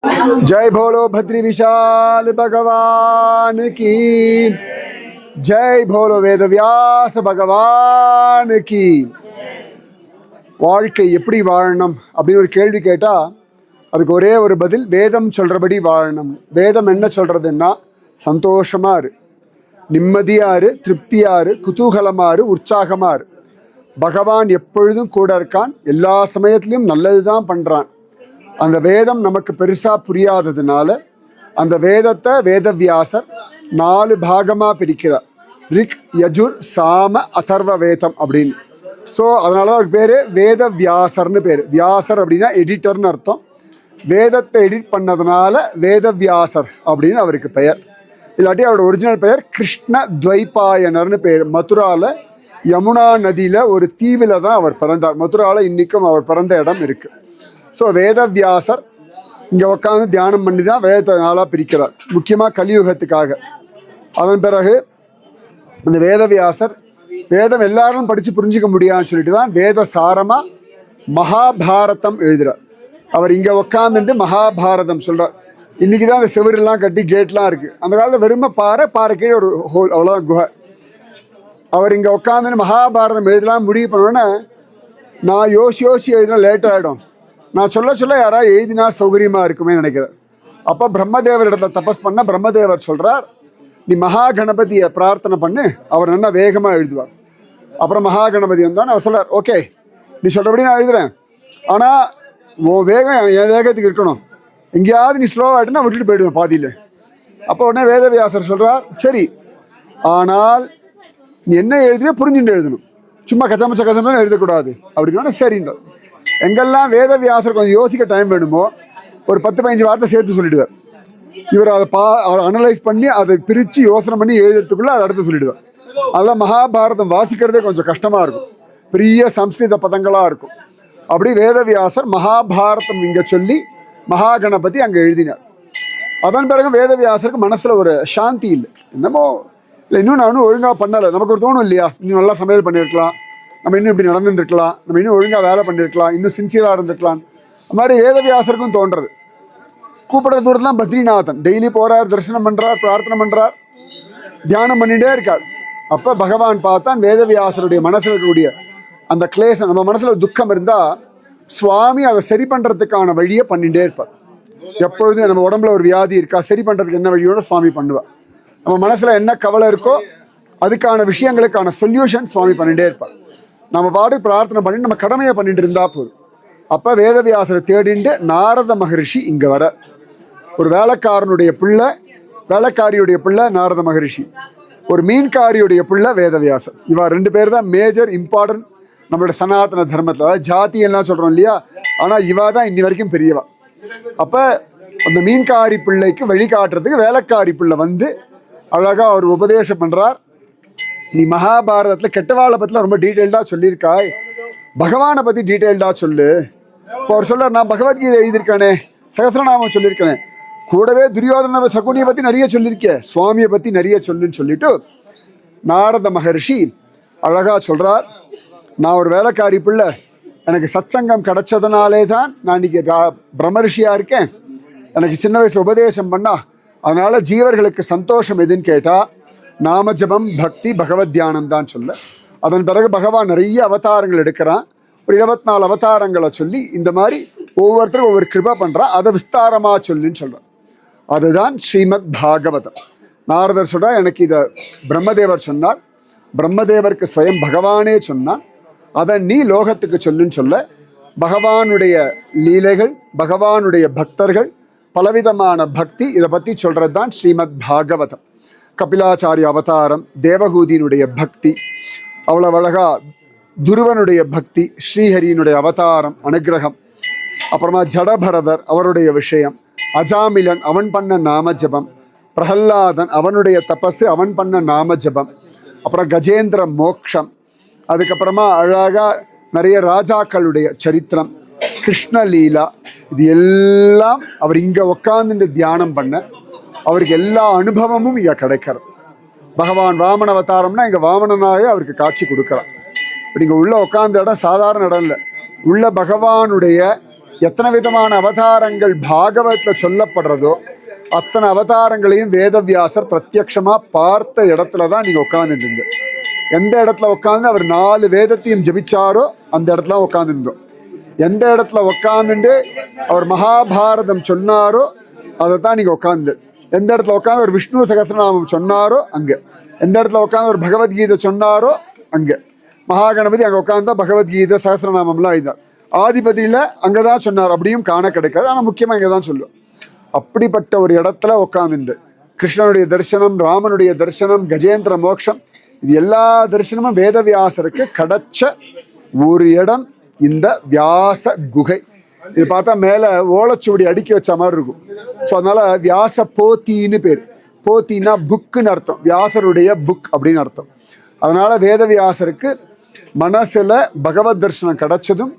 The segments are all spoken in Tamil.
जय भोलो भद्री विशाल भगवान की जय भोलो वेद व्यास भगवान की வாழ்க்கை எப்படி வாழணும் அப்படின்னு ஒரு கேள்வி கேட்டால் அதுக்கு ஒரே ஒரு பதில், வேதம் சொல்கிறபடி வாழணும். வேதம் என்ன சொல்கிறதுன்னா, சந்தோஷமாக இரு, நிம்மதியாக இரு, திருப்தியாக இரு, குதூகலமாக இரு, உற்சாகமாக இரு. பகவான் எப்பொழுதும் கூட இருக்கான், எல்லா சமயத்துலையும் நல்லது தான் பண்ணுறான். அந்த வேதம் நமக்கு பெருசாக புரியாததுனால அந்த வேதத்தை வேதவியாசர் 4 பாகமாக பிரிக்கிறார். ரிக், யஜுர், சாம, அதர்வ வேதம் அப்படின்னு. ஸோ அதனால தான் அவருக்கு பேர் வேதவியாசர்னு பேர். வியாசர் அப்படின்னா எடிட்டர்னு அர்த்தம். வேதத்தை எடிட் பண்ணதுனால வேதவியாசர் அப்படின்னு அவருக்கு பெயர். இல்லாட்டி அவரோட ஒரிஜினல் பெயர் கிருஷ்ண துவைபாயனர்னு பேர். மதுராவில் யமுனா நதியில் ஒரு தீவில் தான் அவர் பிறந்தார். மதுராவில் இன்றைக்கும் அவர் பிறந்த இடம் இருக்குது. ஸோ வேதவியாசர் இங்கே உட்காந்து தியானம் பண்ணி தான் வேதத்தை நாளாக பிரிக்கிறார், முக்கியமாக கலியுகத்துக்காக. அதன் பிறகு இந்த வேதவியாசர் வேதம் எல்லாரும் படித்து புரிஞ்சிக்க முடியாதுன்னு சொல்லிட்டு தான் வேத சாரமாக மகாபாரதம் எழுதுகிறார். அவர் இங்கே உட்காந்துட்டு மகாபாரதம் சொல்கிறார். இன்றைக்கி தான் அந்த செவரெல்லாம் கட்டி கேட்லாம் இருக்குது. அந்த காலத்தில் வெறுமை பாறை கீழே ஒரு ஹோல், அவ்வளோதான் குகை. அவர் இங்கே உட்காந்துட்டு மகாபாரதம் எழுதலாம் முடிவு பண்ணோன்னே, நான் யோசி எழுதினா லேட் ஆகிடும், நான் சொல்ல யாராவது எழுதினா சௌகரியமாக இருக்குமே நினைக்கிறேன். அப்போ பிரம்மதேவர் இடத்துல தபஸ் பண்ண பிரம்மதேவர் சொல்கிறார், நீ மகா கணபதியை பிரார்த்தனை பண்ணு, அவர் நல்லா வேகமாக எழுதுவார். அப்புறம் மகா கணபதி வந்தான்னு அவர் சொல்கிறார், ஓகே நீ சொல்கிறபடி நான் எழுதுகிறேன், ஆனால் உன் வேகம் என் வேகத்துக்கு இருக்கணும், எங்கேயாவது நீ ஸ்லோவாகிட்டுனா விட்டுட்டு போயிடுவேன் பாதியில். அப்போ உடனே வேதவியாசர் சொல்கிறார், சரி ஆனால் நீ என்ன எழுதுவே புரிஞ்சுட்டு எழுதணும், சும்மா கச்சமச்சம் எழுதக்கூடாது அப்படின்னா சரின்றார். எங்கெல்லாம் வேதவியாசர் கொஞ்சம் யோசிக்க டைம் வேணுமோ ஒரு 10-15 வார்த்தை சேர்த்து சொல்லிடுவார். இவர் அதை அனலைஸ் பண்ணி அதை பிரித்து யோசனை பண்ணி எழுதுறதுக்குள்ளே அதை அடுத்து சொல்லிடுவார். அதெல்லாம் மகாபாரதம் வாசிக்கிறதே கொஞ்சம் கஷ்டமாக இருக்கும், பெரிய சம்ஸ்கிருத பதங்களாக இருக்கும். அப்படி வேதவியாசர் மகாபாரதம் இங்கே சொல்லி மகா கணபதி அங்கே எழுதினார். அதன் பிறகு வேதவியாசருக்கு மனசில் ஒரு சாந்தி இல்லை, என்னமோ இல்லை இன்னும் நானும் ஒழுங்காக பண்ணலை. நமக்கு ஒரு தோணும் இல்லையா, இன்னும் நல்லா சமையல் பண்ணியிருக்கலாம், நம்ம இன்னும் இப்படி நடந்துட்டுருக்கலாம், நம்ம இன்னும் ஒழுங்காக வேலை பண்ணியிருக்கலாம், இன்னும் சின்சியராக இருந்துருக்கலாம். அது மாதிரி வேதவியாசருக்கும் தோன்றது. கூப்பிட்ற தூரத்துலாம் பத்ரிநாதன் டெய்லி போகிறார், தரிசனம் பண்ணுறார், பிரார்த்தனை பண்ணுறார், தியானம் பண்ணிகிட்டே இருக்கார். அப்போ பகவான் பார்த்தான் வேதவியாசருடைய மனசில் இருக்கக்கூடிய அந்த கிளேசம். நம்ம மனசில் துக்கம் இருந்தால் சுவாமி அதை சரி பண்ணுறதுக்கான வழியை பண்ணிகிட்டே இருப்பார். எப்பொழுதும் நம்ம உடம்புல ஒரு வியாதி இருக்கா, சரி பண்ணுறதுக்கு என்ன வழியோட சுவாமி பண்ணுவார். நம்ம மனசில் என்ன கவலை இருக்கோ அதுக்கான விஷயங்களுக்கான சொல்யூஷன் சுவாமி பண்ணிகிட்டே இருப்பார். நம்ம பாடு பிரார்த்தனை பண்ணிட்டு நம்ம கடமையை பண்ணிட்டு இருந்தால் போதும். அப்போ வேதவியாசரை தேடிண்டு நாரத மகரிஷி இங்கே வர. ஒரு வேலைக்காரனுடைய பிள்ளை, வேலைக்காரியுடைய பிள்ளை நாரத மகரிஷி, ஒரு மீன்காரியுடைய பிள்ளை வேதவியாசர். இவா 2 பேர் தான் மேஜர் இம்பார்ட்டன்ட் நம்மளோட சனாதன தர்மத்தில். அதாவது ஜாதி எல்லாம் சொல்கிறோம் இல்லையா, ஆனால் இவா தான் இன்னி வரைக்கும் பெரியவா. அப்போ அந்த மீன்காரி பிள்ளைக்கு வழிகாட்டுறதுக்கு வேலைக்காரி பிள்ளை வந்து அழகாக அவர் உபதேசம் பண்ணுறார். நீ மகாபாரதத்தில் கெட்டவாளை பற்றிலாம் ரொம்ப டீட்டெயில்டாக சொல்லியிருக்காய், பகவானை பற்றி டீட்டெயில்டாக சொல்லு. இப்போ அவர் சொல்கிறார், நான் பகவத்கீதை எழுதியிருக்கானே, சகசிரநாமம் சொல்லியிருக்கேனே, கூடவே துரியோதன சகுனியை பற்றி நிறைய சொல்லியிருக்கேன், சுவாமியை பற்றி நிறைய சொல்லுன்னு சொல்லிட்டு நாரத மகரிஷி அழகாக சொல்கிறார், நான் ஒரு வேலைக்காரி பிள்ளை, எனக்கு சத்சங்கம் கிடச்சதுனாலே தான் நான் இன்றைக்கி பிரம்மரிஷியாக இருக்கேன். எனக்கு சின்ன வயசில் உபதேசம் பண்ணா, அதனால் ஜீவர்களுக்கு சந்தோஷம் எதுன்னு கேட்டால் நாமஜபம், பக்தி, பகவத் தியானம் தான் சொல்ல. அதன் பிறகு பகவான் நிறைய அவதாரங்கள் எடுக்கிறான். ஒரு 24 அவதாரங்களை சொல்லி இந்த மாதிரி ஒவ்வொருத்தரும் ஒவ்வொரு கிருபா பண்ணுறான், அதை விஸ்தாரமாக சொல்லின்னு சொல்கிறான். அதுதான் ஸ்ரீமத் பாகவதம். நாரதர் சொல்கிறார், எனக்கு இதை பிரம்மதேவர் சொன்னார், பிரம்மதேவருக்கு ஸ்வயம் பகவானே சொன்னான், அதை நீ லோகத்துக்கு சொல்லுன்னு சொல்ல. பகவானுடைய லீலைகள், பகவானுடைய பக்தர்கள், பலவிதமான பக்தி, இதை பற்றி சொல்கிறது தான் ஸ்ரீமத் பாகவதம். கபிலாச்சாரிய அவதாரம், தேவகூதியினுடைய பக்தி அவ்வளவு அழகா, துருவனுடைய பக்தி, ஸ்ரீஹரியினுடைய அவதாரம் அனுகிரகம், அப்புறமா ஜடபரதர் அவருடைய விஷயம், அஜாமிலன் அவன் பண்ண நாம ஜபம், பிரஹல்லாதன் அவனுடைய தபசு அவன் பண்ண நாம ஜபம், அப்புறம் கஜேந்திர மோக்ஷம், அதுக்கப்புறமா அழகாக நிறைய ராஜாக்களுடைய சரித்திரம், கிருஷ்ணலீலா, இது எல்லாம் அவர் இங்கே உட்காந்துட்டு தியானம் பண்ண அவருக்கு எல்லா அனுபவமும் இங்கே கிடைக்கிறது. பகவான் வாமன அவதாரம்னா இங்கே வாமனனாக அவருக்கு காட்சி கொடுக்குறார். இப்போ நீங்கள் உள்ளே உட்காந்த இடம் சாதாரண இடம் இல்லை, உள்ள பகவானுடைய எத்தனை விதமான அவதாரங்கள் பாகவத்தில் சொல்லப்படுறதோ அத்தனை அவதாரங்களையும் வேதவியாசர் பிரத்யக்ஷமாக பார்த்த இடத்துல தான் நீங்கள் உட்காந்துட்டு இருந்தது. எந்த இடத்துல உட்காந்து அவர் 4 வேதத்தையும் ஜபிச்சாரோ அந்த இடத்துல உட்காந்துருந்தோம். எந்த இடத்துல உட்காந்துட்டு அவர் மகாபாரதம் சொன்னாரோ அதை தான் நீங்கள் உட்காந்து. எந்த இடத்துல உட்காந்து ஒரு விஷ்ணு சகஸ்ரநாமம் சொன்னாரோ அங்கே. எந்த இடத்துல உட்காந்து ஒரு பகவத்கீதை சொன்னாரோ அங்கே. மகாகணபதி அங்கே உட்காந்தா பகவத்கீதை சகஸ்ரநாமம்லாம் இதுதான். ஆதிபதியில் அங்கே தான் சொன்னார், அப்படியும் காண கிடைக்காது. ஆனால் முக்கியமாக இங்கே தான் சொல்லும். அப்படிப்பட்ட ஒரு இடத்துல உட்காந்துண்டு கிருஷ்ணனுடைய தரிசனம், ராமனுடைய தரிசனம், கஜேந்திர மோட்சம், இது எல்லா தரிசனமும் வேதவியாசருக்கு கிடைச்ச ஒரு இடம் இந்த வியாச குகை. இது பார்த்தா மேலே ஓலைச்சுவடி அடுக்கி வச்ச மாதிரி இருக்கும். ஸோ அதனால வியாச போத்தின்னு பேர். போத்தின்னா புக்குன்னு அர்த்தம், வியாசருடைய புக் அப்படின்னு அர்த்தம். அதனால வேதவியாசருக்கு மனசில் பகவத் தரிசனம் கிடைச்சதும்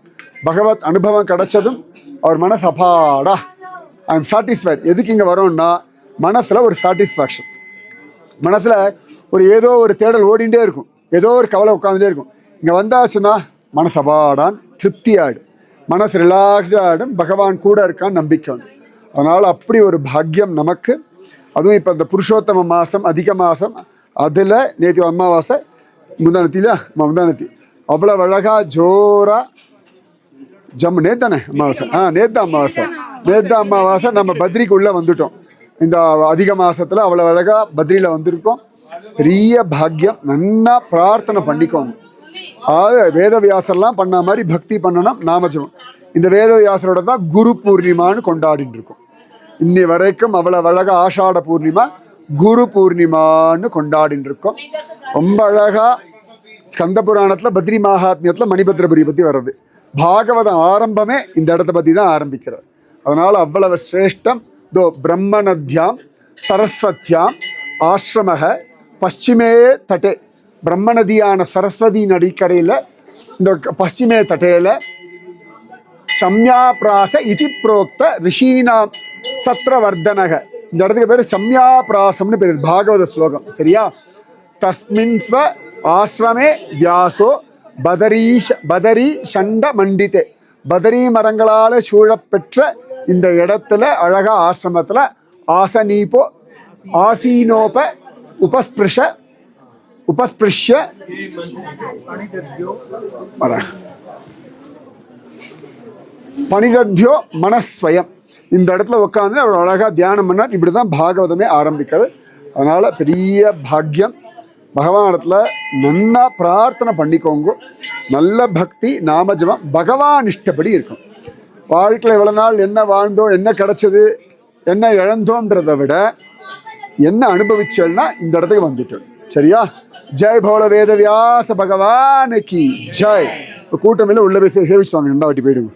பகவத் அனுபவம் கிடைச்சதும் அவர் மனசு அப்பாடா ஐ எம் சாட்டிஸ்ஃபைட். எதுக்கு இங்கே வரோம்னா மனசில் ஒரு சாட்டிஸ்ஃபேக்ஷன், மனசில் ஒரு ஏதோ ஒரு தேடல் ஓடிண்டே இருக்கும், ஏதோ ஒரு கவலை உட்காந்துட்டே இருக்கும். இங்கே வந்தாச்சுன்னா மனசு அபாடான் திருப்தி ஆகிடும், மனசு ரிலாக்ஸ்டாக ஆகிடும், பகவான் கூட இருக்கான்னு நம்பிக்கை உண்டு. அதனால் அப்படி ஒரு பாக்கியம் நமக்கு. அதுவும் இப்போ இந்த புருஷோத்தம மாதம் அதிக மாதம், அதில் நேற்று அமாவாசை முந்தானத்தில முந்தானத்தி அவ்வளோ அழகாக ஜோராக ஜம்மு நேத்தானே அமாவாசை நேத்த அமாவாசை நம்ம பத்ரிக்கு உள்ளே வந்துட்டோம். இந்த அதிக மாதத்தில் அவ்வளோ அழகாக பத்ரியில் வந்திருக்கோம். பெரிய பாக்கியம். நன்னா பிரார்த்தனை பண்ணிக்கோங்க. அதாவது வேதவியாசர்லாம் பண்ண மாதிரி பக்தி பண்ணணும், நாமஜபம். இந்த வேதவியாசரோட தான் குரு பூர்ணிமான்னு கொண்டாடிட்டு இருக்கோம். இன்னி வரைக்கும் அவ்வளோ அழகாக ஆஷாட பூர்ணிமா குரு பூர்ணிமான்னு கொண்டாடிட்டு இருக்கோம். ரொம்ப அழகாக ஸ்கந்த புராணத்தில் பத்ரி மகாத்மியத்தில் மணிபத்ரபுரி பற்றி வர்றது. பாகவதம் ஆரம்பமே இந்த இடத்த பற்றி தான் ஆரம்பிக்கிறது. அதனால் அவ்வளவு சிரேஷ்டம். தோ பிரம்மநத்யாம் சரஸ்வத்யாம் ஆசிரமக பশ্চিமே தட்டே. பிரம்மநதியான சரஸ்வதி நதிக்கரையில் இந்த பশ্চিமே தட்டையில் சம்யாபிராச இதி புரோக்த ரிஷீனாம் சத்ரவர்தனக. இந்த இடத்துக்கு பேர் சம்யாபிராசம்னு பேர், பாகவத ஸ்லோகம். சரியா? தஸ்மின் ஸ்வ ஆசிரமே வியாசோ பதரி சண்ட மண்டித்தே. பதரி மரங்களால் சூழப்பெற்ற இந்த இடத்துல அழகா ஆசிரமத்தில் ஆசனீபோ ஆசீனோப உபஸ்பிருஷ்ய பணிதத்யோ மனஸ்வயம். இந்த இடத்துல உட்காந்து அவர் அழகாக தியானம் பண்ணார். இப்படி தான் பாகவதமே ஆரம்பிக்கிறது. அதனால் பெரிய பாக்கியம். பகவானிடத்தில் நல்லா பிரார்த்தனை பண்ணிக்கோங்க. நல்ல பக்தி நாமஜபம் பகவான் இஷ்டப்படி இருக்கும். வாழ்க்கையில் இவ்வளோ நாள் என்ன வாழ்ந்தோம், என்ன கிடைச்சது, என்ன இழந்தோன்றதை விட என்ன அனுபவிச்சோன்னா இந்த இடத்துக்கு வந்துட்டோம். சரியா? ஜெய் போல வேத வியாச பகவானுக்கு ஜெய். கூட்டமில்ல உள்ள போய் சேவிச்சுவாங்க. 2 வாட்டி போயிடுங்க.